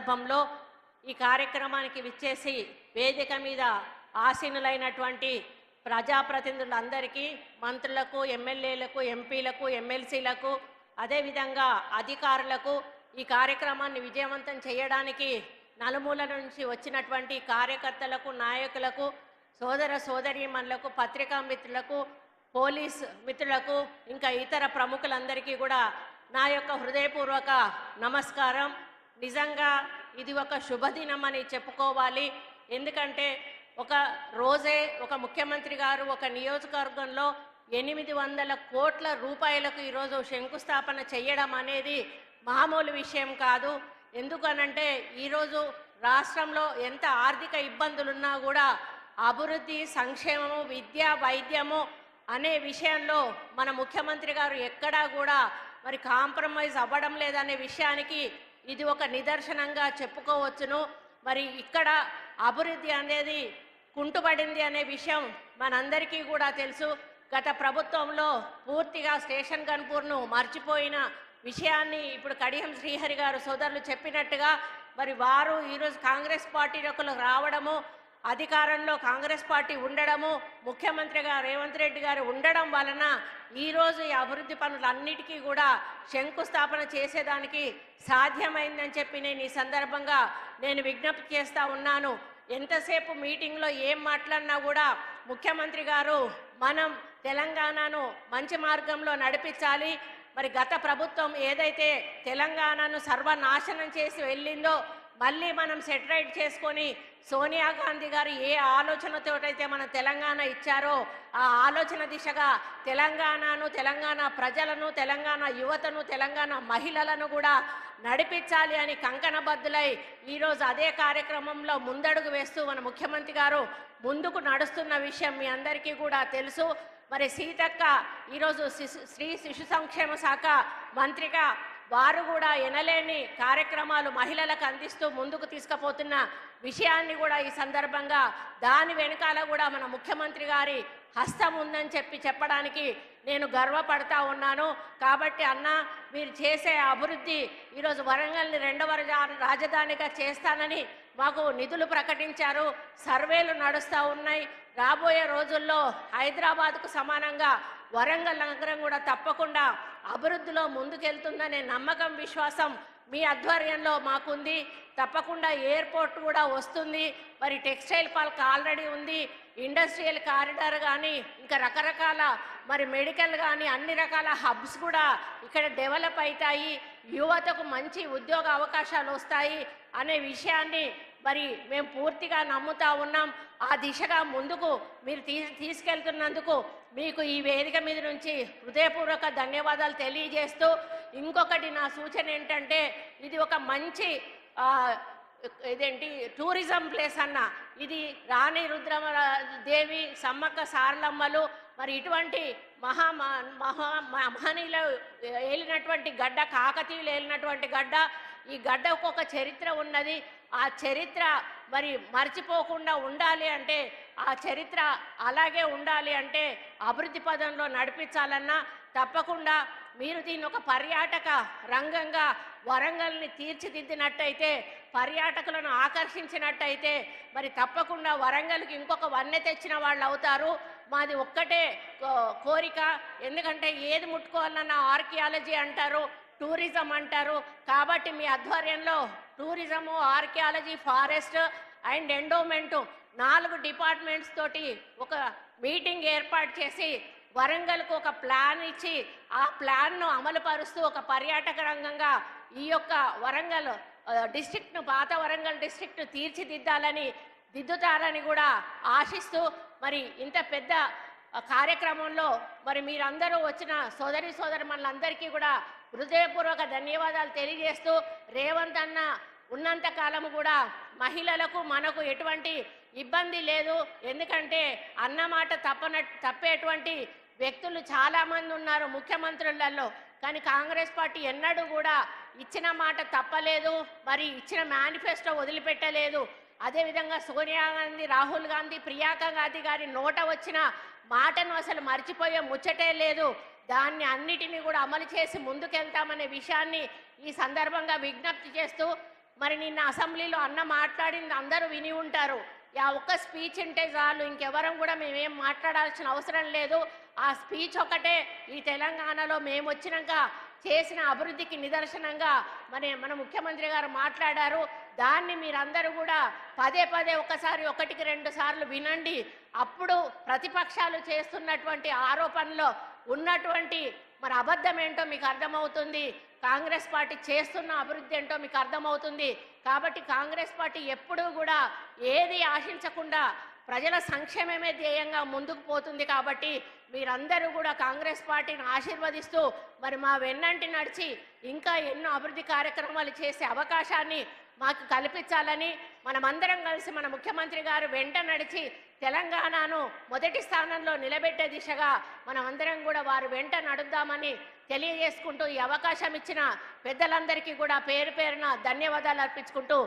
సందర్భంలో ఈ కార్యక్రమానికి విచ్చేసి వేదిక మీద ఆసీనులైనటువంటి ప్రజాప్రతినిధులందరికీ, మంత్రులకు, ఎమ్మెల్యేలకు, ఎంపీలకు, ఎమ్మెల్సీలకు, అదేవిధంగా అధికారులకు ఈ కార్యక్రమాన్ని విజయవంతం చేయడానికి నలుమూల నుంచి వచ్చినటువంటి కార్యకర్తలకు, నాయకులకు, సోదర సోదరీమణులకు, పత్రికా మిత్రులకు, పోలీస్ మిత్రులకు, ఇంకా ఇతర ప్రముఖులందరికీ కూడా నా యొక్క హృదయపూర్వక నమస్కారం. నిజంగా ఇది ఒక శుభదినం అని చెప్పుకోవాలి. ఎందుకంటే ఒక రోజే ఒక ముఖ్యమంత్రి గారు ఒక నియోజకవర్గంలో 800 కోట్ల రూపాయలకు ఈరోజు శంకుస్థాపన చేయడం అనేది మామూలు విషయం కాదు. ఎందుకనంటే ఈరోజు రాష్ట్రంలో ఎంత ఆర్థిక ఇబ్బందులున్నా కూడా అభివృద్ధి, సంక్షేమము, విద్య, వైద్యము అనే విషయంలో మన ముఖ్యమంత్రి గారు ఎక్కడా కూడా మరి కాంప్రమైజ్ అవ్వడం లేదనే విషయానికి ఇది ఒక నిదర్శనంగా చెప్పుకోవచ్చును. మరి ఇక్కడ అభివృద్ధి అనేది కుంటుపడింది అనే విషయం మనందరికీ కూడా తెలుసు. గత ప్రభుత్వంలో పూర్తిగా స్టేషన్ గన్పూర్ను మర్చిపోయిన విషయాన్ని ఇప్పుడు కడియం శ్రీహరి గారు సోదరులు చెప్పినట్టుగా మరి వారు ఈరోజు కాంగ్రెస్ పార్టీలోకి రావడము, అధికారంలో కాంగ్రెస్ పార్టీ ఉండడము, ముఖ్యమంత్రిగా రేవంత్ రెడ్డి గారు ఉండడం వలన ఈరోజు ఈ అభివృద్ధి పనులన్నిటికీ కూడా శంకుస్థాపన చేసేదానికి సాధ్యమైందని చెప్పి నేను ఈ సందర్భంగా విజ్ఞప్తి చేస్తూ ఉన్నాను. ఎంతసేపు మీటింగ్లో ఏం మాట్లాడినా కూడా ముఖ్యమంత్రి గారు మనం తెలంగాణను మంచి మార్గంలో నడిపించాలి, మరి గత ప్రభుత్వం ఏదైతే తెలంగాణను సర్వనాశనం చేసి వెళ్ళిందో మళ్ళీ మనం సెటరైట్ చేసుకొని సోనియా గాంధీ గారు ఏ ఆలోచనతోటైతే మన తెలంగాణ ఇచ్చారో ఆ ఆలోచన దిశగా తెలంగాణను, తెలంగాణ ప్రజలను, తెలంగాణ యువతను, తెలంగాణ మహిళలను కూడా నడిపించాలి అని కంకణబద్దులై ఈరోజు అదే కార్యక్రమంలో ముందడుగు వేస్తూ మన ముఖ్యమంత్రి గారు ముందుకు నడుస్తున్న విషయం మీ అందరికీ కూడా తెలుసు. మరి సీతక్క ఈరోజు స్త్రీ శిశు సంక్షేమ శాఖ మంత్రిగా వారు కూడా ఎనలేని కార్యక్రమాలు మహిళలకు అందిస్తూ ముందుకు తీసుకుపోతున్న విషయాన్ని కూడా ఈ సందర్భంగా దాని వెనకాల కూడా మన ముఖ్యమంత్రి గారి హస్తం ఉందని చెప్పడానికి నేను గర్వపడతా ఉన్నాను. కాబట్టి అన్న, మీరు చేసే అభివృద్ధి ఈరోజు వరంగల్ని 2వ రాజధానిగా చేస్తానని మాకు నిధులు ప్రకటించారు, సర్వేలు నడుస్తూ ఉన్నాయి. రాబోయే రోజుల్లో హైదరాబాద్కు సమానంగా వరంగల్ నగరం కూడా తప్పకుండా అభివృద్ధిలో ముందుకెళ్తుందనే నమ్మకం, విశ్వాసం మీ ఆధ్వర్యంలో మాకుంది. తప్పకుండా ఎయిర్పోర్ట్ కూడా వస్తుంది. మరి టెక్స్టైల్ పార్క్ ఆల్రెడీ ఉంది, ఇండస్ట్రియల్ కారిడార్ కానీ ఇంకా రకరకాల మరి మెడికల్ కానీ అన్ని రకాల హబ్స్ కూడా ఇక్కడ డెవలప్ అవుతాయి, యువతకు మంచి ఉద్యోగ అవకాశాలు వస్తాయి అనే విషయాన్ని మరి మేము పూర్తిగా నమ్ముతా ఉన్నాం. ఆ దిశగా ముందుకు మీరు తీసుకెళ్తున్నందుకు మీకు ఈ వేదిక మీద నుంచి హృదయపూర్వక ధన్యవాదాలు తెలియజేస్తూ, ఇంకొకటి నా సూచన ఏంటంటే ఇది ఒక మంచి టూరిజం ప్లేస్ అన్న. ఇది రాణి రుద్రమదేవి, సమ్మక్క సారలమ్మలు మరి ఇటువంటి మహనీయులు ఏలినటువంటి గడ్డ, కాకతీయులు ఏలినటువంటి గడ్డ. ఈ గడ్డకు ఒక చరిత్ర ఉన్నది. ఆ చరిత్ర మరి మర్చిపోకుండా ఉండాలి అంటే, ఆ చరిత్ర అలాగే ఉండాలి అంటే అభివృద్ధి పదంలో నడిపించాలన్నా తప్పకుండా మీరు దీన్ని ఒక పర్యాటక రంగంగా వరంగల్ని తీర్చిదిద్దినట్టయితే, పర్యాటకులను ఆకర్షించినట్టయితే మరి తప్పకుండా వరంగల్కి ఇంకొక వన్నె తెచ్చిన వాళ్ళు అవుతారు. మాది ఒక్కటే కోరిక. ఎందుకంటే ఏది ముట్టుకోవాలన్నా ఆర్కియాలజీ అంటారు, టూరిజం అంటారు. కాబట్టి మీ ఆధ్వర్యంలో tourism, archaeology, forest and endowment 4 departments తోటి ఒక మీటింగ్ ఏర్పాటు చేసి వరంగల్కు ఒక ప్లాన్ ఇచ్చి ఆ ప్లాన్ను అమలు పరుస్తూ ఒక పర్యాటక రంగంగా ఈ యొక్క వరంగల్ డిస్ట్రిక్ట్ను, పాత వరంగల్ డిస్ట్రిక్ట్ను దిద్దుతారని కూడా ఆశిస్తూ మరి ఇంత పెద్ద కార్యక్రమంలో మరి మీరందరూ వచ్చిన సోదరులందరికీ కూడా హృదయపూర్వక ధన్యవాదాలు తెలియజేస్తూ, రేవంత్ అన్న ఉన్నంత కాలం కూడా మహిళలకు మనకు ఎటువంటి ఇబ్బంది లేదు. ఎందుకంటే అన్నమాట తప్పేటువంటి వ్యక్తులు చాలామంది ఉన్నారు ముఖ్యమంత్రులలో. కానీ కాంగ్రెస్ పార్టీ ఎన్నడూ కూడా ఇచ్చిన మాట తప్పలేదు, మరి ఇచ్చిన మేనిఫెస్టో వదిలిపెట్టలేదు. అదేవిధంగా సోనియా గాంధీ, రాహుల్ గాంధీ, ప్రియాంక గాంధీ గారి నోట వచ్చిన మాటను అసలు మర్చిపోయే ముచ్చటే లేదు. దాన్ని అన్నిటినీ కూడా అమలు చేసి ముందుకెళ్తామనే విషయాన్ని ఈ సందర్భంగా విజ్ఞప్తి చేస్తూ, మరి నిన్న అసెంబ్లీలో అన్న మాట్లాడింది అందరూ విని ఉంటారు. ఆ ఒక్క స్పీచ్ ఉంటే చాలు, ఇంకెవరం కూడా మేమేం మాట్లాడాల్సిన అవసరం లేదు. ఆ స్పీచ్ ఒకటే ఈ తెలంగాణలో మేము వచ్చినాక చేసిన అభివృద్ధికి నిదర్శనంగా మన ముఖ్యమంత్రి గారు మాట్లాడారు. దాన్ని మీరందరూ కూడా పదే పదే ఒకసారి ఒకటికి రెండు సార్లు వినండి. అప్పుడు ప్రతిపక్షాలు చేస్తున్నటువంటి ఆరోపణలో ఉన్నటువంటి మరి అబద్ధం ఏంటో మీకు అర్థమవుతుంది. కాంగ్రెస్ పార్టీ చేస్తున్న అభివృద్ధి ఏంటో మీకు అర్థమవుతుంది. కాబట్టి కాంగ్రెస్ పార్టీ ఎప్పుడూ కూడా ఏది ఆశించకుండా ప్రజల సంక్షేమమే ధ్యేయంగా ముందుకు పోతుంది. కాబట్టి మీరందరూ కూడా కాంగ్రెస్ పార్టీని ఆశీర్వదిస్తూ మరి మా వెన్నంటి నడిచి ఇంకా ఎన్నో అభివృద్ధి కార్యక్రమాలు చేసే అవకాశాన్ని మాకు కల్పించాలని, మనమందరం కలిసి మన ముఖ్యమంత్రి గారు వెంట నడిచి తెలంగాణను మొదటి స్థానంలో నిలబెట్టే దిశగా మనమందరం కూడా వారు వెంట నడుద్దామని తెలియజేసుకుంటూ ఈ అవకాశం ఇచ్చిన పెద్దలందరికీ కూడా పేరు పేరున ధన్యవాదాలు అర్పించుకుంటూ